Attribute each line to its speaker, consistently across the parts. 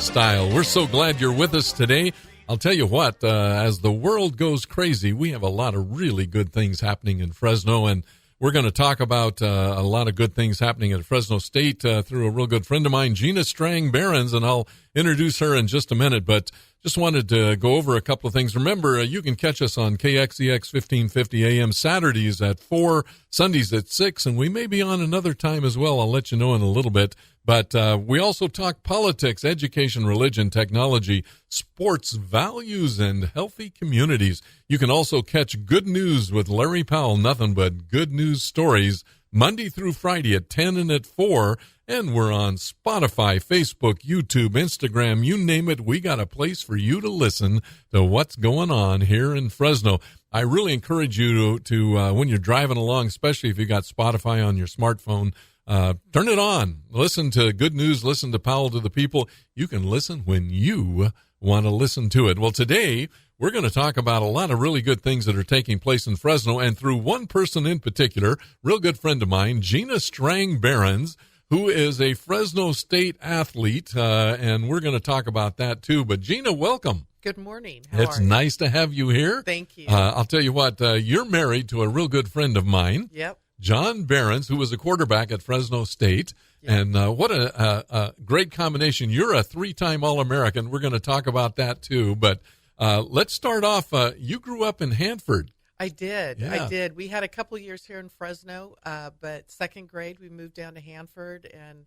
Speaker 1: style. We're so glad you're with us today. I'll tell you what, as the world goes crazy, we have a lot of really good things happening in Fresno, and we're going to talk about a lot of good things happening at Fresno State through a real good friend of mine, Gena Strang Behrens, and I'll introduce her in just a minute, but just wanted to go over a couple of things. Remember, you can catch us on KXEX 1550 AM Saturdays at 4, Sundays at 6, and we may be on another time as well. I'll let you know in a little bit. But we also talk politics, education, religion, technology, sports, values, and healthy communities. You can also catch Good News with Larry Powell, nothing but good news stories, Monday through Friday at 10 and at 4. And we're on Spotify, Facebook, YouTube, Instagram, you name it. We got a place for you to listen to what's going on here in Fresno. I really encourage you to when you're driving along, especially if you got Spotify on your smartphone, turn it on. Listen to Good News. Listen to Powell to the People. You can listen when you want to listen to it. Well, today we're going to talk about a lot of really good things that are taking place in Fresno, and through one person in particular, real good friend of mine, Gena Strang Behrens, who is a Fresno State athlete, and we're going to talk about that too. But Gena, welcome.
Speaker 2: Good morning.
Speaker 1: It's nice to have you here.
Speaker 2: Thank you.
Speaker 1: I'll tell you what, you're married to a real good friend of mine.
Speaker 2: Yep.
Speaker 1: John Behrens, who was a quarterback at Fresno State. Yep. And what a great combination. You're a 3-time All-American. We're going to talk about that too. But let's start off. You grew up in Hanford.
Speaker 2: I did.
Speaker 1: Yeah.
Speaker 2: I did. We had a couple years here in Fresno, but second grade we moved down to Hanford, and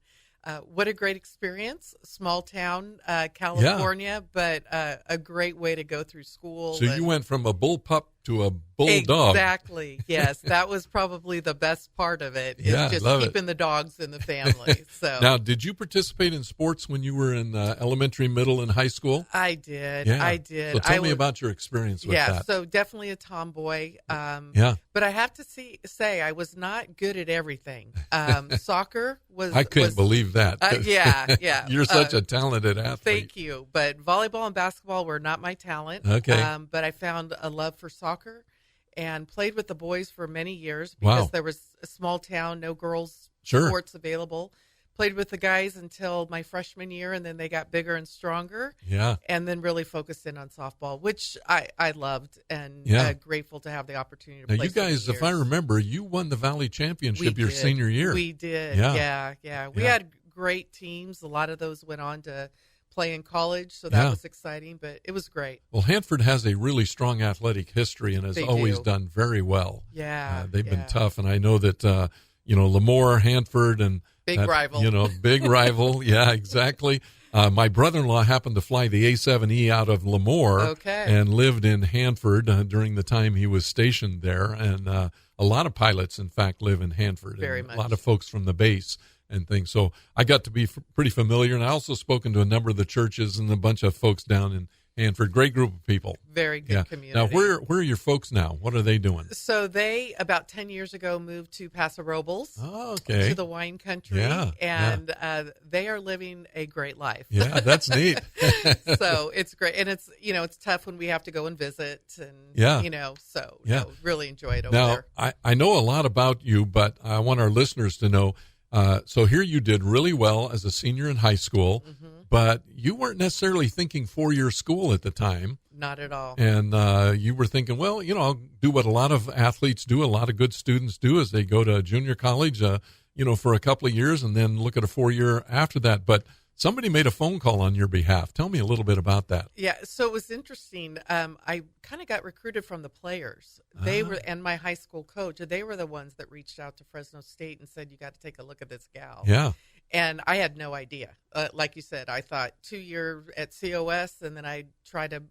Speaker 2: what a great experience. Small town, California, but a great way to go through school.
Speaker 1: So you went from a bullpup to a bulldog.
Speaker 2: Exactly. Yes, that was probably the best part of it. Is just keeping the dogs in the family. So
Speaker 1: now, did you participate in sports when you were in elementary, middle, and high school?
Speaker 2: I did.
Speaker 1: Yeah.
Speaker 2: I did.
Speaker 1: So tell me about your experience with that.
Speaker 2: Yeah, so definitely a tomboy.
Speaker 1: Yeah.
Speaker 2: But I have to say I was not good at everything. Soccer was.
Speaker 1: I couldn't believe that.
Speaker 2: Yeah.
Speaker 1: You're such a talented athlete.
Speaker 2: Thank you. But volleyball and basketball were not my talent.
Speaker 1: Okay.
Speaker 2: But I found a love for soccer and played with the boys for many years because there was a small town, no girls sports available. Played with the guys until my freshman year, and then they got bigger and stronger.
Speaker 1: Yeah.
Speaker 2: And then really focused in on softball, which I loved, and grateful to have the opportunity to play.
Speaker 1: Now, you guys, if I remember, you won the Valley Championship your senior year.
Speaker 2: We did. Yeah. We had great teams. A lot of those went on to play in college, so that was exciting, but it was great.
Speaker 1: Well, Hanford has a really strong athletic history and has always done very well.
Speaker 2: Yeah.
Speaker 1: They've been tough, and I know that, Lemoore, Hanford, and
Speaker 2: big rival.
Speaker 1: Big rival. Yeah, exactly. My brother-in-law happened to fly the A7E out of Lemoore and lived in Hanford during the time he was stationed there. And a lot of pilots, in fact, live in Hanford.
Speaker 2: Very much.
Speaker 1: A lot of folks from the base and things. So I got to be pretty familiar. And I also spoken to a number of the churches and a bunch of folks down in Hanford. Great group of people.
Speaker 2: Very good community.
Speaker 1: Now, where are your folks now? What are they doing?
Speaker 2: So they, about 10 years ago, moved to Paso Robles.
Speaker 1: Oh, okay.
Speaker 2: To the wine country.
Speaker 1: Yeah.
Speaker 2: And they are living a great life.
Speaker 1: Yeah, that's neat.
Speaker 2: So it's great. And it's, it's tough when we have to go and visit. And, really enjoy it over there.
Speaker 1: Now, I know a lot about you, but I want our listeners to know, so here you did really well as a senior in high school, but you weren't necessarily thinking 4-year school at the time.
Speaker 2: Not at all.
Speaker 1: And you were thinking, well, I'll do what a lot of athletes do, a lot of good students do, as they go to junior college, for a couple of years and then look at a 4-year after that. But somebody made a phone call on your behalf. Tell me a little bit about that.
Speaker 2: Yeah, so it was interesting. I kind of got recruited from the players. They were, and my high school coach, they were the ones that reached out to Fresno State and said, you got to take a look at this gal.
Speaker 1: Yeah.
Speaker 2: And I had no idea. Like you said, I thought 2 years at COS, and then I'd try to,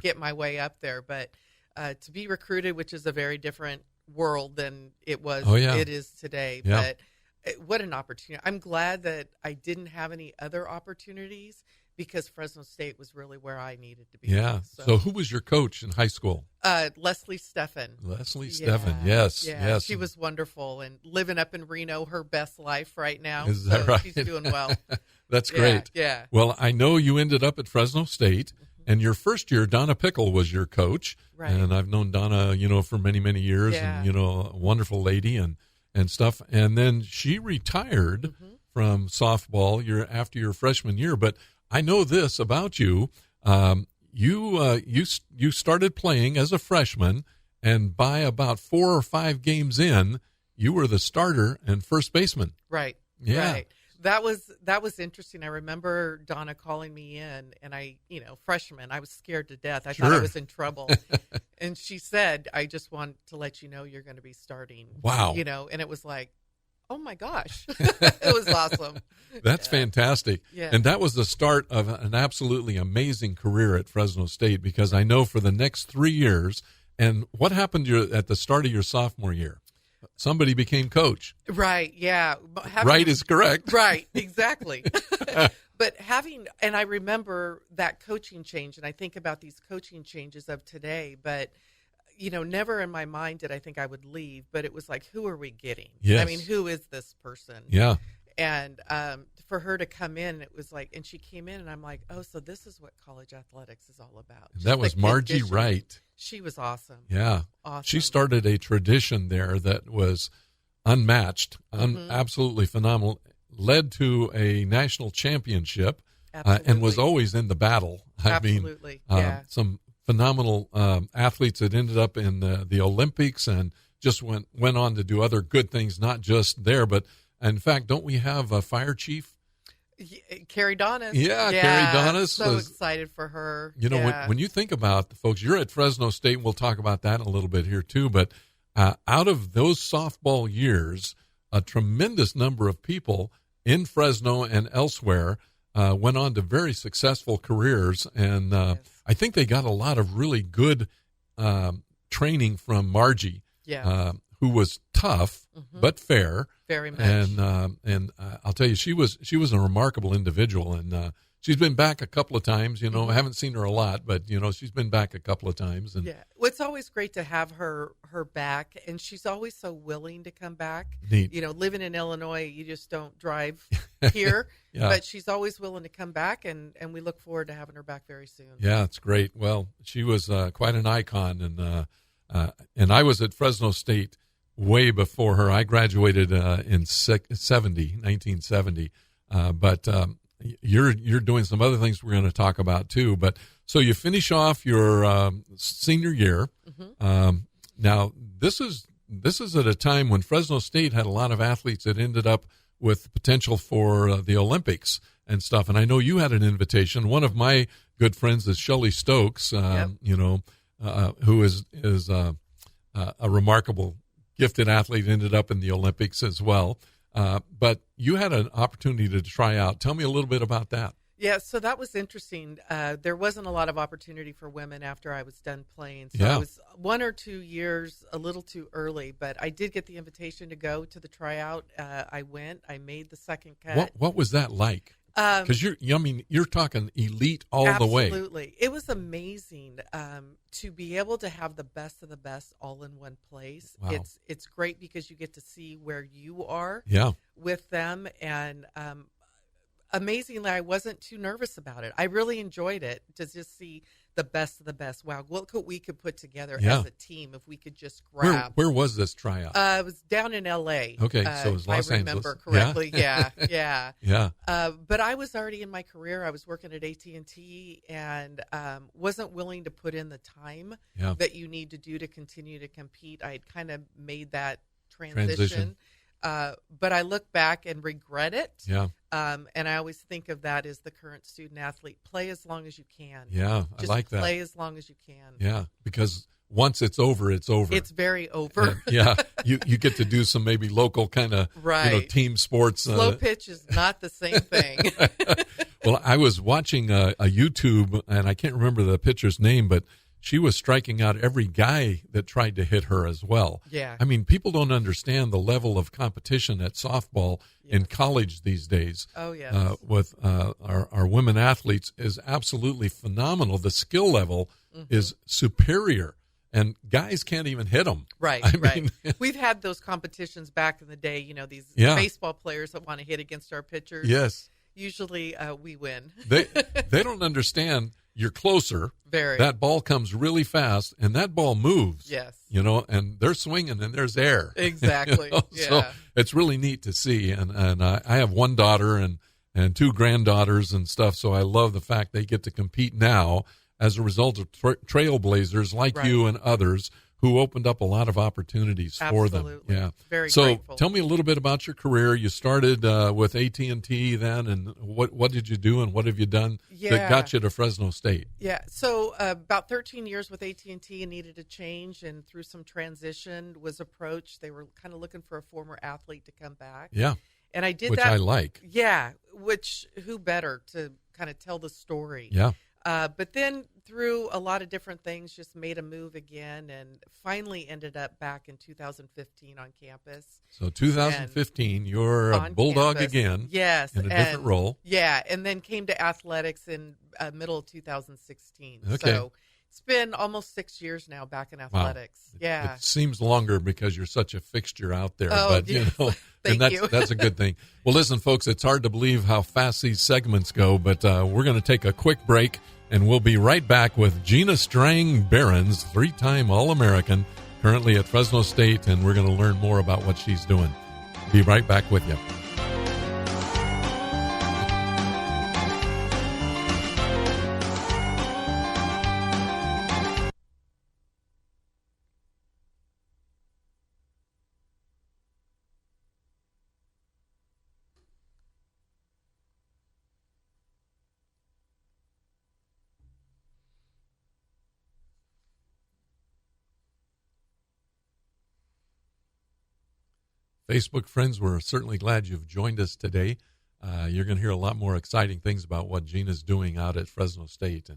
Speaker 2: get my way up there. But to be recruited, which is a very different world than it was, it is today.
Speaker 1: Yeah.
Speaker 2: But what an opportunity. I'm glad that I didn't have any other opportunities because Fresno State was really where I needed to be.
Speaker 1: Yeah. So who was your coach in high school?
Speaker 2: Leslie Steffen.
Speaker 1: Leslie Steffen, yes.
Speaker 2: She was wonderful and living up in Reno, her best life right now.
Speaker 1: Is that right?
Speaker 2: She's doing well.
Speaker 1: That's great.
Speaker 2: Yeah.
Speaker 1: Well, I know you ended up at Fresno State, and your first year, Donna Pickle was your coach.
Speaker 2: Right.
Speaker 1: And I've known Donna, for many, many years, and, a wonderful lady and stuff. And then she retired from softball after your freshman year. But I know this about you. You started playing as a freshman, and by about 4 or 5 games in, you were the starter and first baseman.
Speaker 2: Right.
Speaker 1: Yeah.
Speaker 2: Right. That was interesting. I remember Donna calling me in, and freshman, I was scared to death. I thought I was in trouble. And she said, I just want to let you know you're going to be starting.
Speaker 1: Wow.
Speaker 2: And it was like, oh my gosh, it was awesome.
Speaker 1: That's fantastic.
Speaker 2: Yeah.
Speaker 1: And that was the start of an absolutely amazing career at Fresno State, because I know for the next 3 years, and what happened at the start of your sophomore year? Somebody became coach.
Speaker 2: Right, yeah.
Speaker 1: Right is correct.
Speaker 2: Right, exactly. But and I remember that coaching change, and I think about these coaching changes of today, but never in my mind did I think I would leave, but it was like, who are we getting?
Speaker 1: Yes.
Speaker 2: I mean, who is this person?
Speaker 1: Yeah.
Speaker 2: And for her to come in, it was like, and she came in, and I'm like, oh, so this is what college athletics is all about.
Speaker 1: That was Margie Wright.
Speaker 2: She was awesome.
Speaker 1: Yeah.
Speaker 2: Awesome.
Speaker 1: She started a tradition there that was unmatched, absolutely phenomenal, led to a national championship, and was always in the battle.
Speaker 2: Absolutely. Yeah.
Speaker 1: Some phenomenal athletes that ended up in the Olympics and just went on to do other good things, not just there, but in fact, don't we have a fire chief?
Speaker 2: Carrie Donis.
Speaker 1: Yeah, Carrie Donis.
Speaker 2: So excited for her.
Speaker 1: When you think about the folks, you're at Fresno State, and we'll talk about that in a little bit here too, but out of those softball years, a tremendous number of people in Fresno and elsewhere went on to very successful careers, and
Speaker 2: yes.
Speaker 1: I think they got a lot of really good training from Margie, who was tough but fair.
Speaker 2: Very much.
Speaker 1: And I'll tell you, she was a remarkable individual, and she's been back a couple of times. I haven't seen her a lot, but she's been back a couple of times. And
Speaker 2: well, it's always great to have her back, and she's always so willing to come back.
Speaker 1: Neat.
Speaker 2: Living in Illinois, you just don't drive here, but she's always willing to come back, and we look forward to having her back very soon.
Speaker 1: Yeah, it's great. Well, she was quite an icon, and I was at Fresno State way before her. I graduated in 1970. But you're doing some other things we're going to talk about too. But so you finish off your senior year. Now this is at a time when Fresno State had a lot of athletes that ended up with potential for the Olympics and stuff. And I know you had an invitation. One of my good friends is Shelley Stokes, who is a remarkable gifted athlete, ended up in the Olympics as well. But you had an opportunity to try out. Tell me a little bit about that.
Speaker 2: Yeah, so that was interesting. There wasn't a lot of opportunity for women after I was done playing. So I was 1 or 2 years a little too early, but I did get the invitation to go to the tryout. I went. I made the second cut.
Speaker 1: What was that like? Because you're talking elite all the way.
Speaker 2: Absolutely. It was amazing to be able to have the best of the best all in one place.
Speaker 1: Wow.
Speaker 2: It's great because you get to see where you are with them. And amazingly, I wasn't too nervous about it. I really enjoyed it to just see the best of the best. Wow, what could we put together as a team if we could just grab.
Speaker 1: Where was this tryout?
Speaker 2: It was down in L.A.
Speaker 1: Okay, so it was Los Angeles.
Speaker 2: I remember correctly. Yeah.
Speaker 1: Yeah.
Speaker 2: But I was already in my career. I was working at AT&T and wasn't willing to put in the time that you need to do to continue to compete. I had kind of made that transition. But I look back and regret it.
Speaker 1: Yeah.
Speaker 2: And I always think of that as the current student athlete. Play as long as you can.
Speaker 1: Yeah,
Speaker 2: Just
Speaker 1: I like that.
Speaker 2: Play as long as you can.
Speaker 1: Yeah, because once it's over, it's over.
Speaker 2: It's very over.
Speaker 1: You get to do some maybe local kind of team sports.
Speaker 2: Slow pitch is not the same thing.
Speaker 1: Well, I was watching a YouTube, and I can't remember the pitcher's name, but she was striking out every guy that tried to hit her as well.
Speaker 2: Yeah.
Speaker 1: I mean, people don't understand the level of competition at softball in college these days.
Speaker 2: Oh, yes.
Speaker 1: With our women athletes is absolutely phenomenal. The skill level is superior, and guys can't even hit them.
Speaker 2: Right, right. We've had those competitions back in the day, these baseball players that want to hit against our pitchers.
Speaker 1: Yes.
Speaker 2: Usually we win.
Speaker 1: They don't understand. You're closer.
Speaker 2: Very.
Speaker 1: That ball comes really fast, and that ball moves.
Speaker 2: Yes.
Speaker 1: And they're swinging, and there's air.
Speaker 2: Exactly.
Speaker 1: So it's really neat to see. And I have one daughter, and and 2 granddaughters and stuff. So I love the fact they get to compete now as a result of trailblazers like you and others who opened up a lot of opportunities for them. Yeah,
Speaker 2: very
Speaker 1: so
Speaker 2: grateful.
Speaker 1: Tell me a little bit about your career. You started with AT&T then, and what did you do and what have you done that got you to Fresno State?
Speaker 2: Yeah, so about 13 years with AT&T and needed a change, and through some transition was approached. They were kind of looking for a former athlete to come back.
Speaker 1: Yeah,
Speaker 2: and I did
Speaker 1: which
Speaker 2: that.
Speaker 1: I like.
Speaker 2: Yeah, who better to kind of tell the story?
Speaker 1: Yeah.
Speaker 2: But then through a lot of different things, just made a move again and finally ended up back in 2015 on campus.
Speaker 1: So 2015, you're a Bulldog
Speaker 2: campus.
Speaker 1: Again.
Speaker 2: Yes.
Speaker 1: In a different role.
Speaker 2: Yeah, and then came to athletics in middle of 2016.
Speaker 1: Okay.
Speaker 2: So it's been almost 6 years now back in athletics.
Speaker 1: Wow.
Speaker 2: Yeah.
Speaker 1: It seems longer because you're such a fixture out there.
Speaker 2: Oh,
Speaker 1: but,
Speaker 2: yes.
Speaker 1: and that's a good thing. Well, listen, folks, it's hard to believe how fast these segments go, but we're going to take a quick break. And we'll be right back with Gena Strang Behrens, 3-time All-American, currently at Fresno State, and we're going to learn more about what she's doing. Be right back with you. Facebook friends, we're certainly glad you've joined us today. You're going to hear a lot more exciting things about what Gena's doing out at Fresno State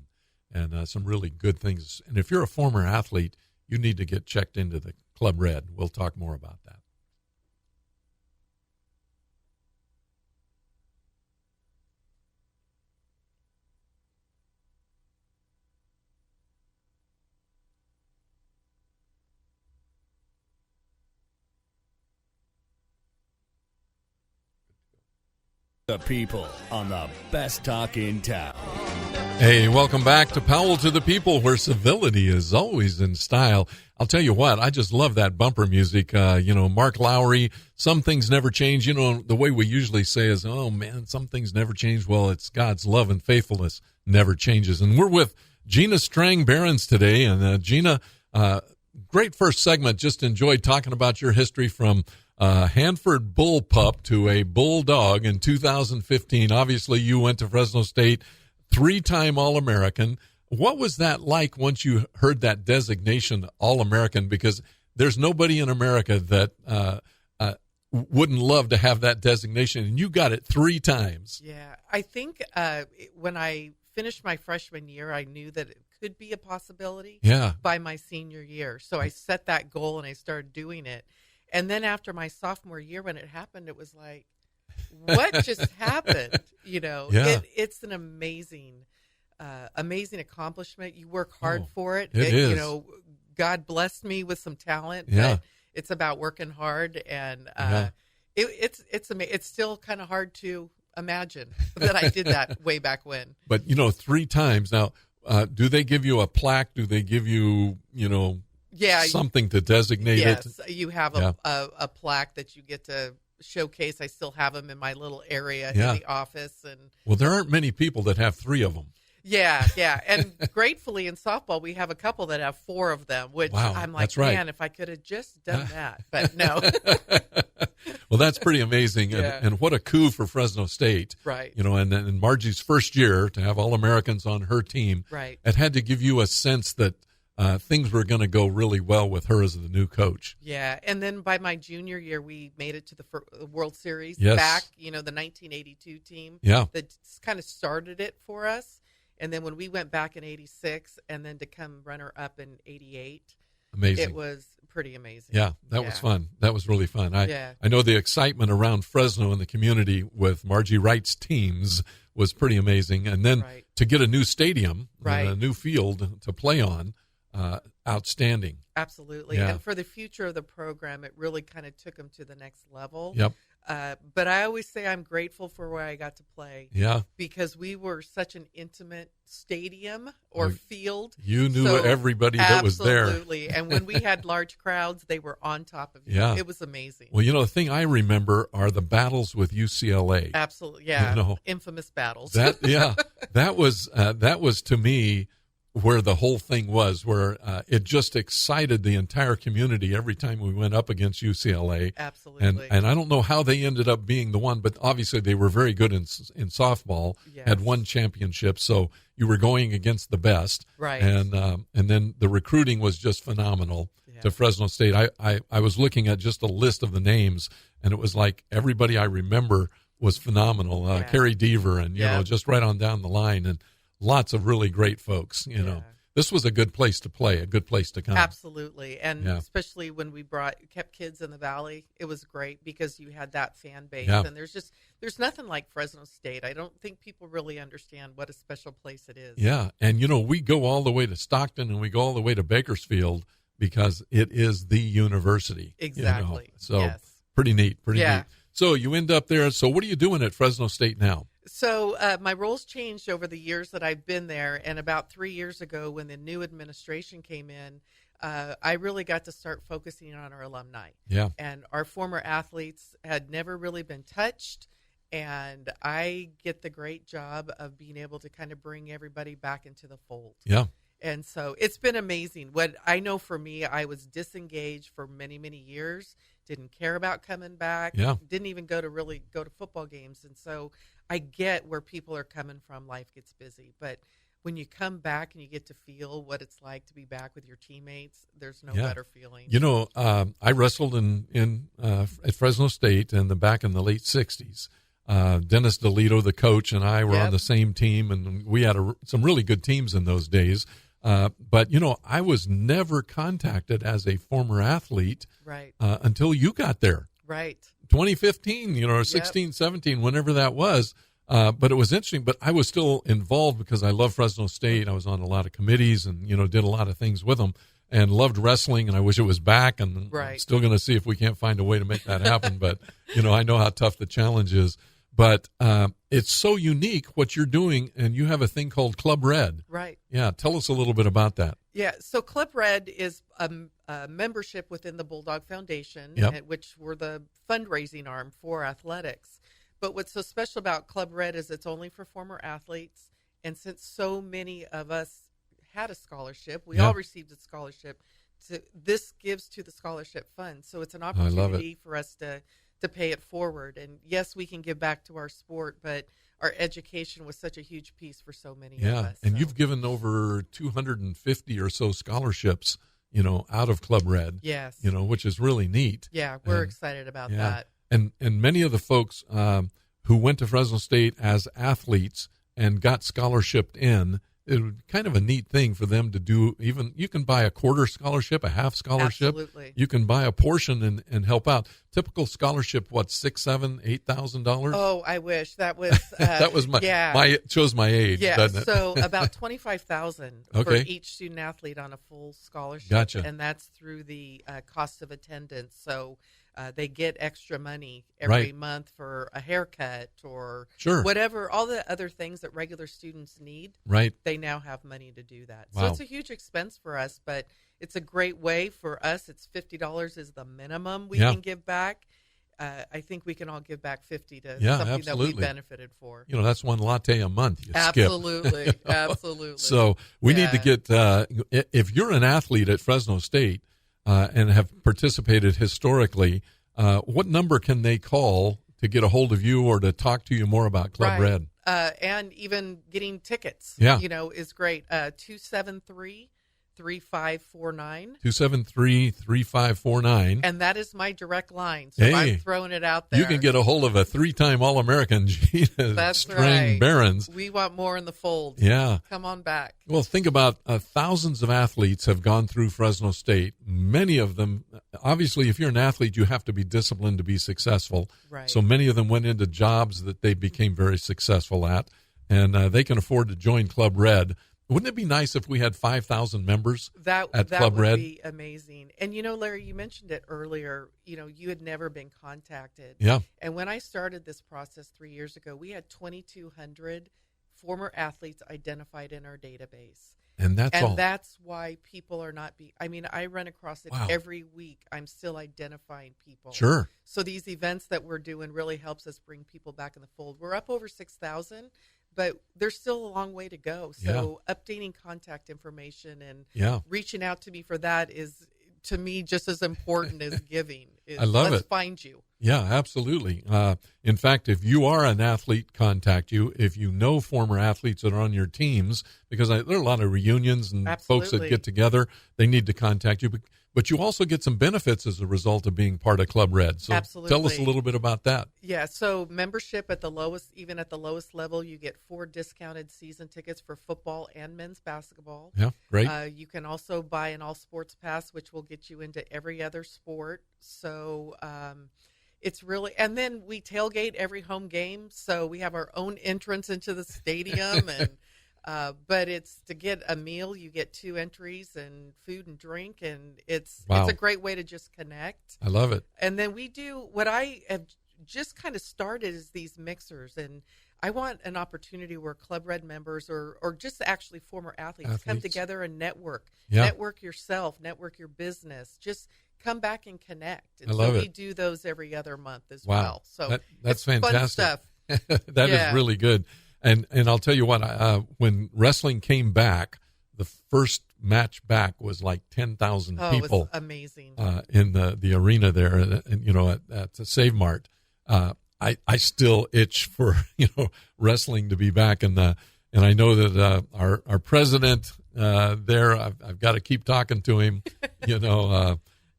Speaker 1: and some really good things. And if you're a former athlete, you need to get checked into the Club Red. We'll talk more about that.
Speaker 3: The people on the best talk in town.
Speaker 1: Hey, welcome back to Powell to the People, where civility is always in style. I'll tell you what, I just love that bumper music. Mark Lowry, some things never change. The way we usually say is, oh man, some things never change. Well, it's God's love and faithfulness never changes. And we're with Gena Strang Behrens today. And Gena, great first segment. Just enjoyed talking about your history from Hanford bull pup to a bulldog in 2015. Obviously, you went to Fresno State, 3-time All-American. What was that like once you heard that designation, All-American? Because there's nobody in America that wouldn't love to have that designation, and you got it 3 times.
Speaker 2: Yeah, I think when I finished my freshman year, I knew that it could be a possibility by my senior year. So I set that goal, and I started doing it. And then after my sophomore year, when it happened, it was like, what just happened? It's an amazing accomplishment. You work hard for it.
Speaker 1: It is.
Speaker 2: God blessed me with some talent. But it's about working hard, and it's still kind of hard to imagine that I did that way back when.
Speaker 1: But 3 times now. Do they give you a plaque? Do they give you something to designate it?
Speaker 2: Yes, you have a plaque that you get to showcase. I still have them in my little area in the office.
Speaker 1: Well, there aren't many people that have 3 of them.
Speaker 2: Yeah. And gratefully in softball, we have a couple that have 4 of them, which I'm like, man, if I could have just done that. But no.
Speaker 1: Well, that's pretty amazing. And what a coup for Fresno State.
Speaker 2: Right.
Speaker 1: And Margie's first year to have All-Americans on her team.
Speaker 2: Right.
Speaker 1: It had to give you a sense that things were going to go really well with her as the new coach.
Speaker 2: Yeah, and then by my junior year, we made it to the World Series back, the 1982 team that kind of started it for us. And then when we went back in 86 and then to come runner-up in 88,
Speaker 1: amazing.
Speaker 2: It was pretty amazing.
Speaker 1: Yeah, that was fun. That was really fun. I know the excitement around Fresno and the community with Margie Wright's teams was pretty amazing. And then to get a new stadium, a new field to play on, outstanding.
Speaker 2: Absolutely.
Speaker 1: Yeah.
Speaker 2: And for the future of the program, it really kind of took them to the next level.
Speaker 1: Yep.
Speaker 2: But I always say I'm grateful for where I got to play.
Speaker 1: Yeah.
Speaker 2: Because we were such an intimate stadium or field.
Speaker 1: You knew everybody that was there.
Speaker 2: Absolutely. And when we had large crowds, they were on top of you.
Speaker 1: Yeah.
Speaker 2: It was amazing.
Speaker 1: Well, the thing I remember are the battles with UCLA.
Speaker 2: Absolutely. Yeah. Infamous battles.
Speaker 1: That was to me where the whole thing was, where it just excited the entire community every time we went up against UCLA.
Speaker 2: Absolutely.
Speaker 1: And I don't know how they ended up being the one, but obviously they were very good in softball,
Speaker 2: yes.
Speaker 1: had won championships, so you were going against the best.
Speaker 2: Right.
Speaker 1: And then the recruiting was just phenomenal to Fresno State. I was looking at just a list of the names, and it was like everybody I remember was phenomenal. Carrie Deaver and, just right on down the line, and lots of really great folks, know. This was a good place to play, a good place to come.
Speaker 2: Absolutely. And especially when we kept kids in the Valley, it was great because you had that fan base.
Speaker 1: Yeah.
Speaker 2: And there's nothing like Fresno State. I don't think people really understand what a special place it is.
Speaker 1: Yeah. And, we go all the way to Stockton and we go all the way to Bakersfield because it is the university.
Speaker 2: Exactly.
Speaker 1: So pretty neat, neat. So you end up there. So what are you doing at Fresno State now?
Speaker 2: So my roles changed over the years that I've been there, and about 3 years ago when the new administration came in, I really got to start focusing on our alumni.
Speaker 1: Yeah.
Speaker 2: And our former athletes had never really been touched, and I get the great job of being able to kind of bring everybody back into the fold.
Speaker 1: Yeah.
Speaker 2: And so it's been amazing. What I know for me, I was disengaged for many, many years, didn't care about coming back, didn't even go to football games. And so I get where people are coming from. Life gets busy. But when you come back and you get to feel what it's like to be back with your teammates, there's no better feeling.
Speaker 1: I wrestled at Fresno State back in the late 60s. Dennis DeLito, the coach, and I were on the same team, and we had some really good teams in those days. But, I was never contacted as a former athlete until you got there.
Speaker 2: Right.
Speaker 1: 2015, or 16, 17, whenever that was. But it was interesting. But I was still involved because I love Fresno State. I was on a lot of committees and, did a lot of things with them and loved wrestling. And I wish it was back. And I'm still going to see if we can't find a way to make that happen. But, I know how tough the challenge is. But it's so unique what you're doing, and you have a thing called Club Red.
Speaker 2: Right.
Speaker 1: Yeah, tell us a little bit about that.
Speaker 2: Yeah, so Club Red is a membership within the Bulldog Foundation, which we're the fundraising arm for athletics. But what's so special about Club Red is it's only for former athletes, and since so many of us had a scholarship, we all received a scholarship, this gives to the scholarship fund. So it's an opportunity for us to pay it forward. And yes, we can give back to our sport, but our education was such a huge piece for so many of us.
Speaker 1: And you've given over 250 or so scholarships, out of Club Red.
Speaker 2: Yes.
Speaker 1: Which is really neat.
Speaker 2: Yeah, we're excited about that.
Speaker 1: And many of the folks who went to Fresno State as athletes and got scholarshiped in, it was kind of a neat thing for them to do. Even you can buy a quarter scholarship, a half scholarship.
Speaker 2: Absolutely.
Speaker 1: You can buy a portion and help out. Typical scholarship, what, $6,000, $8,000?
Speaker 2: Oh, I wish that was
Speaker 1: that was it shows my age, doesn't it?
Speaker 2: So about $25,000 for each student athlete on a full scholarship.
Speaker 1: Gotcha.
Speaker 2: And that's through the cost of attendance. So they get extra money every month for a haircut or whatever, all the other things that regular students need.
Speaker 1: Right.
Speaker 2: They now have money to do that.
Speaker 1: Wow.
Speaker 2: So it's a huge expense for us, but it's a great way for us. It's $50 is the minimum we can give back. I think we can all give back $50 to something that we benefited for.
Speaker 1: That's one latte a month you
Speaker 2: absolutely.
Speaker 1: skip.
Speaker 2: Absolutely.
Speaker 1: So we need to get, if you're an athlete at Fresno State, and have participated historically, what number can they call to get a hold of you or to talk to you more about Club Red?
Speaker 2: And even getting tickets, is great. 273-3549.
Speaker 1: 273-3549.
Speaker 2: And that is my direct line. So I'm throwing it out there.
Speaker 1: You can get a hold of a 3-time All-American, Gena Strang Behrens.
Speaker 2: We want more in the fold.
Speaker 1: Yeah.
Speaker 2: Come on back.
Speaker 1: Well, think about thousands of athletes have gone through Fresno State. Many of them, obviously, if you're an athlete, you have to be disciplined to be successful.
Speaker 2: Right.
Speaker 1: So many of them went into jobs that they became very successful at, and they can afford to join Club Red. Wouldn't it be nice if we had 5,000 members at Club
Speaker 2: That would
Speaker 1: Red?
Speaker 2: be amazing. And, Larry, you mentioned it earlier, you had never been contacted.
Speaker 1: Yeah.
Speaker 2: And when I started this process 3 years ago, we had 2,200 former athletes identified in our database.
Speaker 1: And
Speaker 2: that's why people are not I run across it every week. I'm still identifying people.
Speaker 1: Sure.
Speaker 2: So these events that we're doing really helps us bring people back in the fold. We're up over 6,000, but there's still a long way to go. So updating contact information and reaching out to me for that is, to me, just as important as giving.
Speaker 1: I love
Speaker 2: let's
Speaker 1: it.
Speaker 2: Find you.
Speaker 1: Yeah, absolutely. In fact, if you are an athlete, contact you. If you know former athletes that are on your teams, because there are a lot of reunions and folks that get together, they need to contact you. But you also get some benefits as a result of being part of Club Red. So tell us a little bit about that.
Speaker 2: Yeah, so membership at the lowest, even at the lowest level, you get 4 discounted season tickets for football and men's basketball.
Speaker 1: Yeah, great.
Speaker 2: You can also buy an all sports pass, which will get you into every other sport. So it's really, and then we tailgate every home game. So we have our own entrance into the stadium and but it's to get a meal, you get 2 entries and food and drink, and it's a great way to just connect.
Speaker 1: I love it.
Speaker 2: And then we do what I have just kind of started is these mixers, and I want an opportunity where Club Red members or just actually former athletes come together and network. Network yourself, network your business. Just come back and connect. And
Speaker 1: I love
Speaker 2: so
Speaker 1: it.
Speaker 2: we do those every other month as well. So
Speaker 1: that's fantastic.
Speaker 2: Fun stuff.
Speaker 1: That is really good. And I'll tell you what, when wrestling came back, the first match back was like 10,000 people.
Speaker 2: It was amazing.
Speaker 1: In the arena there, and at the Save Mart. I still itch for wrestling to be back, and I know that our president there, I've got to keep talking to him.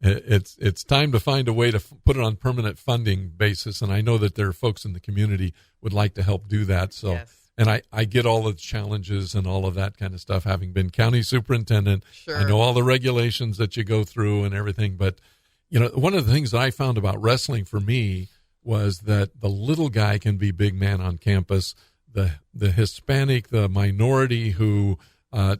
Speaker 1: It's time to find a way to put it on permanent funding basis, and I know that there are folks in the community would like to help do that. So, and I get all the challenges and all of that kind of stuff, having been county superintendent.
Speaker 2: Sure.
Speaker 1: I know all the regulations that you go through and everything. But one of the things that I found about wrestling for me was that the little guy can be big man on campus. The Hispanic, the minority who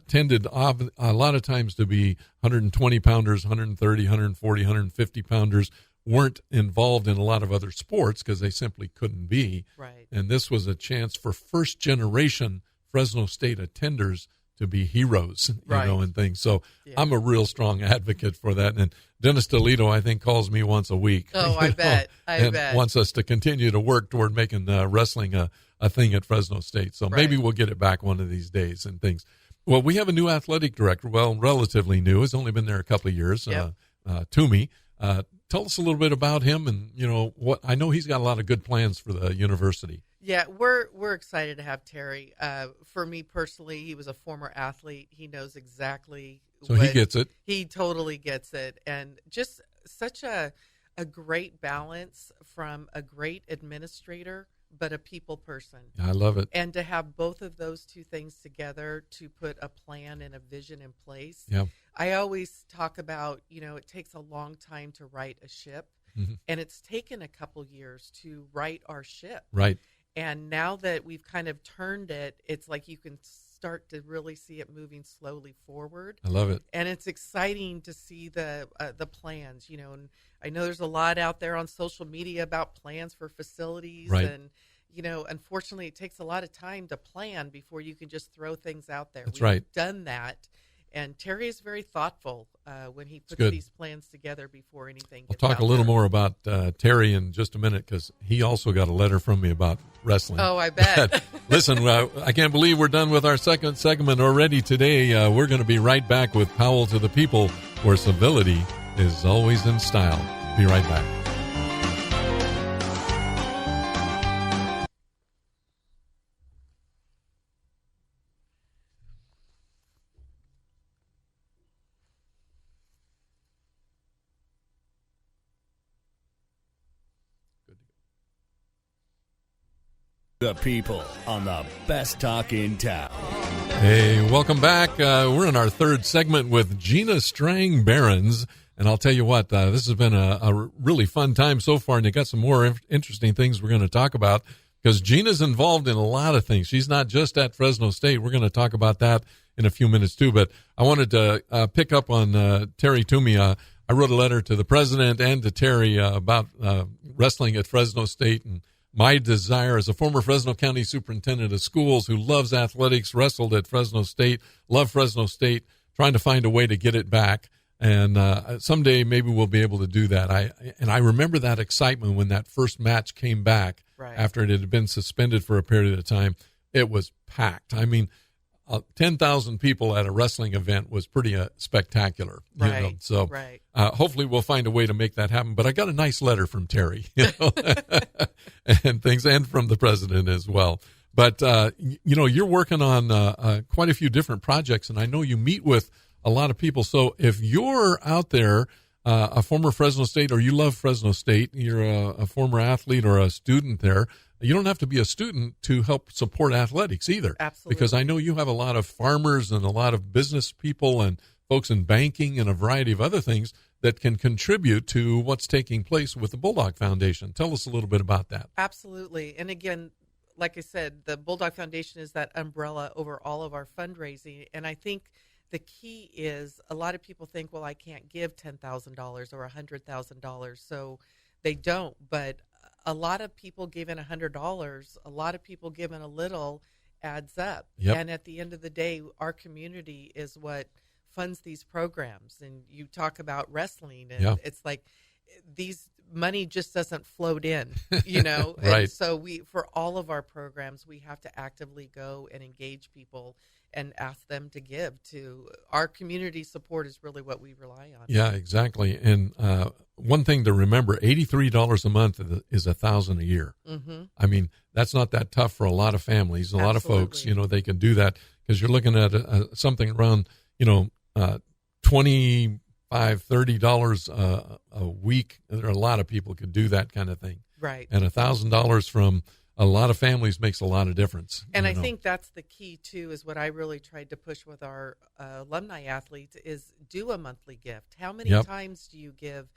Speaker 1: tended a lot of times to be 120 pounders, 130, 140, 150 pounders, weren't involved in a lot of other sports because they simply couldn't be.
Speaker 2: Right.
Speaker 1: And this was a chance for first generation Fresno State attenders to be heroes, and things. So I'm a real strong advocate for that. And Dennis DeLito, I think, calls me once a week.
Speaker 2: Oh, I bet. I bet.
Speaker 1: Wants us to continue to work toward making wrestling a thing at Fresno State. So maybe we'll get it back one of these days and things. Well, we have a new athletic director. Well, relatively new. He's only been there a couple of years. Toomey. Tell us a little bit about him, and what I know he's got a lot of good plans for the university.
Speaker 2: Yeah, we're excited to have Terry. For me personally, he was a former athlete. He knows exactly.
Speaker 1: So he gets it.
Speaker 2: He totally gets it, and just such a great balance from a great administrator, but a people person.
Speaker 1: I love it.
Speaker 2: And to have both of those two things together to put a plan and a vision in place.
Speaker 1: Yeah.
Speaker 2: I always talk about, it takes a long time to right a ship, and it's taken a couple years to right our ship.
Speaker 1: Right.
Speaker 2: And now that we've kind of turned it, it's like you can start to really see it moving slowly forward.
Speaker 1: I love it.
Speaker 2: And it's exciting to see the plans, and I know there's a lot out there on social media about plans for facilities.
Speaker 1: Right.
Speaker 2: And, unfortunately, it takes a lot of time to plan before you can just throw things out there.
Speaker 1: We've
Speaker 2: done that. And Terry is very thoughtful when he puts these plans together before anything gets
Speaker 1: We'll talk a little more about Terry in just a minute, because he also got a letter from me about wrestling.
Speaker 2: Oh, I bet.
Speaker 1: Listen, I can't believe we're done with our second segment already today. We're going to be right back with Powell to the People, where civility is always in style. Be right back.
Speaker 3: The people on the best talk in town.
Speaker 1: Hey, welcome back. We're in our third segment with Gena Strang Behrens. And I'll tell you what, this has been a really fun time so far, and you got some more interesting things we're going to talk about. because Gena's involved in a lot of things. She's not just at Fresno State. We're going to talk about that in a few minutes too. But I wanted to pick up on Terry Toomey. I wrote a letter to the president and to Terry about wrestling at Fresno State, and my desire as a former Fresno County superintendent of schools who loves athletics, wrestled at Fresno State, love Fresno State, trying to find a way to get it back. And someday maybe we'll be able to do that. I remember that excitement when that first match came back after it had been suspended for a period of time. It was packed. I mean, 10,000 people at a wrestling event was pretty spectacular.
Speaker 2: Right.
Speaker 1: So hopefully we'll find a way to make that happen. But I got a nice letter from Terry, and things, and from the president as well. But, you're working on quite a few different projects, and I know you meet with a lot of people. So if you're out there, a former Fresno State, or you love Fresno State, you're a former athlete or a student there, you don't have to be a student to help support athletics either.
Speaker 2: Absolutely.
Speaker 1: Because I know you have a lot of farmers and a lot of business people and folks in banking and a variety of other things that can contribute to what's taking place with the Bulldog Foundation. Tell us a little bit about that.
Speaker 2: Absolutely. And again, like I said, the Bulldog Foundation is that umbrella over all of our fundraising. And I think the key is a lot of people think, well, I can't give $10,000 or $100,000. So they don't. But a lot of people giving $100, a lot of people giving a little adds up.
Speaker 1: Yep.
Speaker 2: And at the end of the day, our community is what funds these programs. And you talk about wrestling, and it's like these money just doesn't float in, Right. And so for all of our programs, we have to actively go and engage people and ask them to give to our community. Support is really what we rely on.
Speaker 1: Yeah, exactly. And one thing to remember, $83 a month is $1,000 a year. Mm-hmm. I mean, that's not that tough for a lot of families. A lot of folks, they can do that, because you're looking at something around, $25, $30 a week. There are a lot of people could do that kind of thing.
Speaker 2: Right.
Speaker 1: And $1,000 from a lot of families makes a lot of difference.
Speaker 2: And I think that's the key too, is what I really tried to push with our alumni athletes, is do a monthly gift. How many times do you give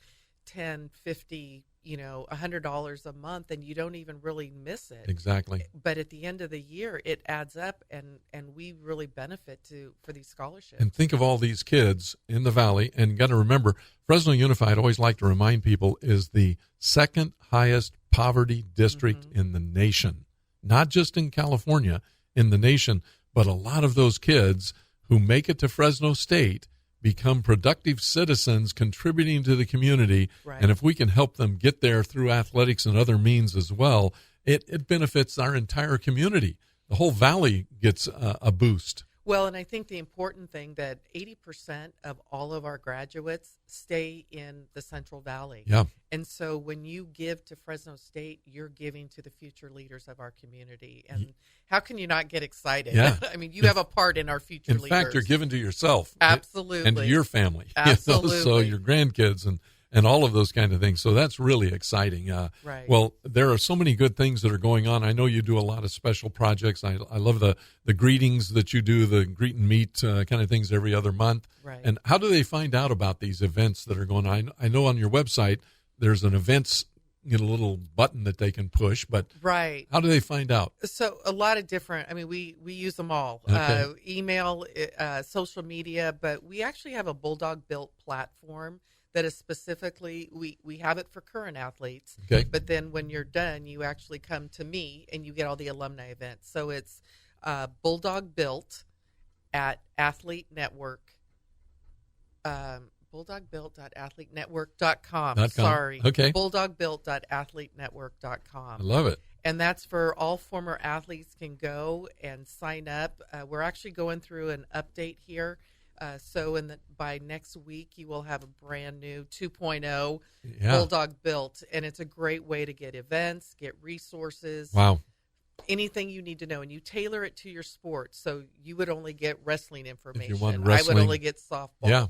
Speaker 2: 10, 50, $100 a month, and you don't even really miss it?
Speaker 1: Exactly.
Speaker 2: But at the end of the year, it adds up, and we really benefit for these scholarships.
Speaker 1: And think of all these kids in the Valley, and got to remember, Fresno Unified, always like to remind people, is the second highest poverty district in the nation, not just in California, in the nation. But a lot of those kids who make it to Fresno State become productive citizens, contributing to the community. Right. And if we can help them get there through athletics and other means as well, it benefits our entire community. The whole Valley gets a boost.
Speaker 2: Well, and I think the important thing that 80% of all of our graduates stay in the Central Valley.
Speaker 1: Yeah.
Speaker 2: And so when you give to Fresno State, you're giving to the future leaders of our community. And how can you not get excited?
Speaker 1: Yeah.
Speaker 2: I mean, you have a part in our future leaders.
Speaker 1: In fact, you're giving to yourself.
Speaker 2: Absolutely.
Speaker 1: And to your family.
Speaker 2: Absolutely.
Speaker 1: So your grandkids and all of those kind of things. So that's really exciting.
Speaker 2: Right.
Speaker 1: Well, there are so many good things that are going on. I know you do a lot of special projects. I love the greetings that you do, the greet and meet kind of things every other month.
Speaker 2: Right.
Speaker 1: And how do they find out about these events that are going on? I know on your website there's an events, little button that they can push, but
Speaker 2: right.
Speaker 1: How do they find out?
Speaker 2: So a lot of different, we use them all.
Speaker 1: Okay.
Speaker 2: Email, social media, but we actually have a Bulldog built platform that is specifically, we have it for current athletes.
Speaker 1: Okay.
Speaker 2: But then when you're done, you actually come to me and you get all the alumni events. So it's Bulldog built at Athlete Network. bulldogbuilt.athletenetwork.com. Sorry.
Speaker 1: Okay.
Speaker 2: bulldogbuilt.athletenetwork.com.
Speaker 1: I love it.
Speaker 2: And that's for all former athletes can go and sign up. We're actually going through an update here. So by next week, you will have a brand new 2.0 Bulldog Built. And it's a great way to get events, get resources.
Speaker 1: Wow.
Speaker 2: Anything you need to know. And you tailor it to your sport. So you would only get wrestling information.
Speaker 1: If you want wrestling,
Speaker 2: I would only get softball.
Speaker 1: Yeah.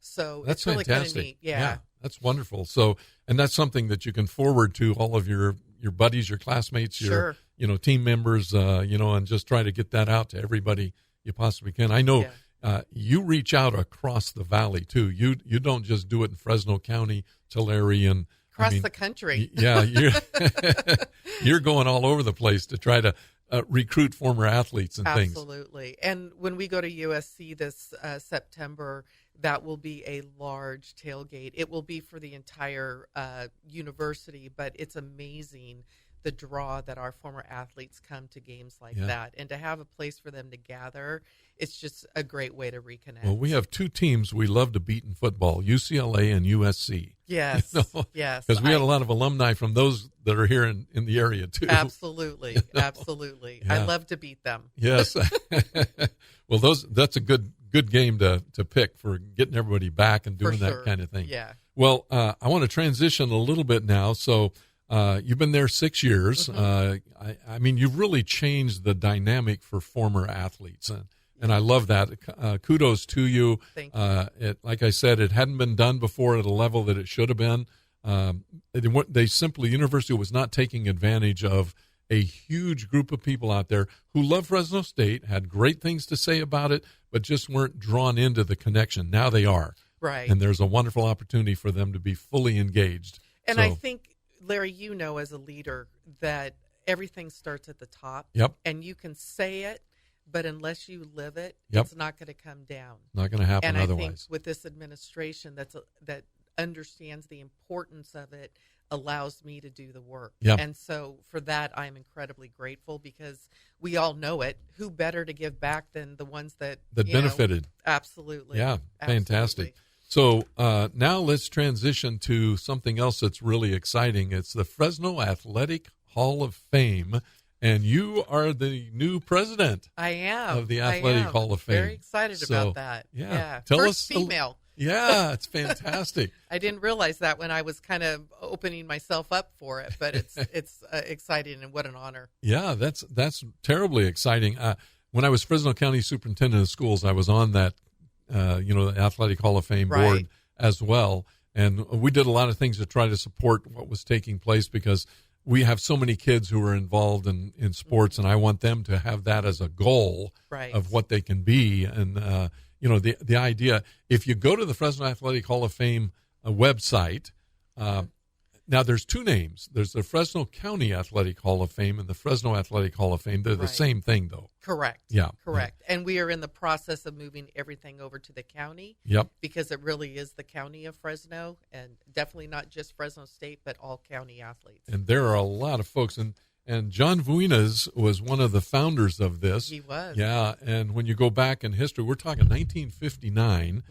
Speaker 2: So
Speaker 1: that's
Speaker 2: it's really
Speaker 1: fantastic.
Speaker 2: Kind of neat. Yeah.
Speaker 1: That's wonderful. So, and that's something that you can forward to all of your buddies, your classmates, your team members, and just try to get that out to everybody you possibly can. I know you reach out across the Valley too. You don't just do it in Fresno County, Tulare, and
Speaker 2: across the country.
Speaker 1: Yeah, you're going all over the place to try to recruit former athletes and things.
Speaker 2: Absolutely. And when we go to USC this September, that will be a large tailgate. It will be for the entire university, but it's amazing the draw that our former athletes come to games like that. And to have a place for them to gather, it's just a great way to reconnect.
Speaker 1: Well, we have two teams we love to beat in football, UCLA and USC.
Speaker 2: Yes, yes.
Speaker 1: Because we had a lot of alumni from those that are here in the area, too.
Speaker 2: Absolutely, absolutely. Yeah. I love to beat them.
Speaker 1: Yes. Well, that's a good game to pick for getting everybody back and doing that kind of thing.
Speaker 2: Yeah.
Speaker 1: Well, I want to transition a little bit now. So you've been there 6 years. Mm-hmm. I mean, you've really changed the dynamic for former athletes. And I love that. Kudos to you.
Speaker 2: Thank you.
Speaker 1: Like I said, it hadn't been done before at a level that it should have been. University was not taking advantage of a huge group of people out there who love Fresno State, had great things to say about it, but just weren't drawn into the connection. Now they are.
Speaker 2: Right.
Speaker 1: And there's a wonderful opportunity for them to be fully engaged.
Speaker 2: And I think, Larry, as a leader that everything starts at the top.
Speaker 1: Yep.
Speaker 2: And you can say it, but unless you live it,
Speaker 1: yep.
Speaker 2: It's not going to come down.
Speaker 1: Not going to happen otherwise.
Speaker 2: And I think with this administration that understands the importance of it allows me to do the work.
Speaker 1: Yep.
Speaker 2: And so for that, I'm incredibly grateful because we all know it. Who better to give back than the ones that
Speaker 1: benefited?
Speaker 2: Absolutely.
Speaker 1: Yeah, fantastic. So now let's transition to something else that's really exciting. It's the Fresno Athletic Hall of Fame. And you are the new president.
Speaker 2: I am.
Speaker 1: Of the Athletic Hall of Fame.
Speaker 2: Very excited about that.
Speaker 1: Yeah.
Speaker 2: First female.
Speaker 1: Yeah, it's fantastic.
Speaker 2: I didn't realize that when I was kind of opening myself up for it, but it's exciting and what an honor.
Speaker 1: Yeah, that's terribly exciting. When I was Fresno County Superintendent of Schools, I was on that, the Athletic Hall of Fame board as well. And we did a lot of things to try to support what was taking place because we have so many kids who are involved in sports, and I want them to have that as a goal of what they can be. And, the idea, if you go to the Fresno Athletic Hall of Fame website, now there's two names. There's the Fresno County Athletic Hall of Fame and the Fresno Athletic Hall of Fame. They're the same thing, though.
Speaker 2: Correct.
Speaker 1: Yeah.
Speaker 2: Correct. And we are in the process of moving everything over to the county.
Speaker 1: Yep.
Speaker 2: Because it really is the county of Fresno, and definitely not just Fresno State, but all county athletes.
Speaker 1: And there are a lot of folks. And John Vuinas was one of the founders of this.
Speaker 2: He was.
Speaker 1: Yeah. And when you go back in history, we're talking 1959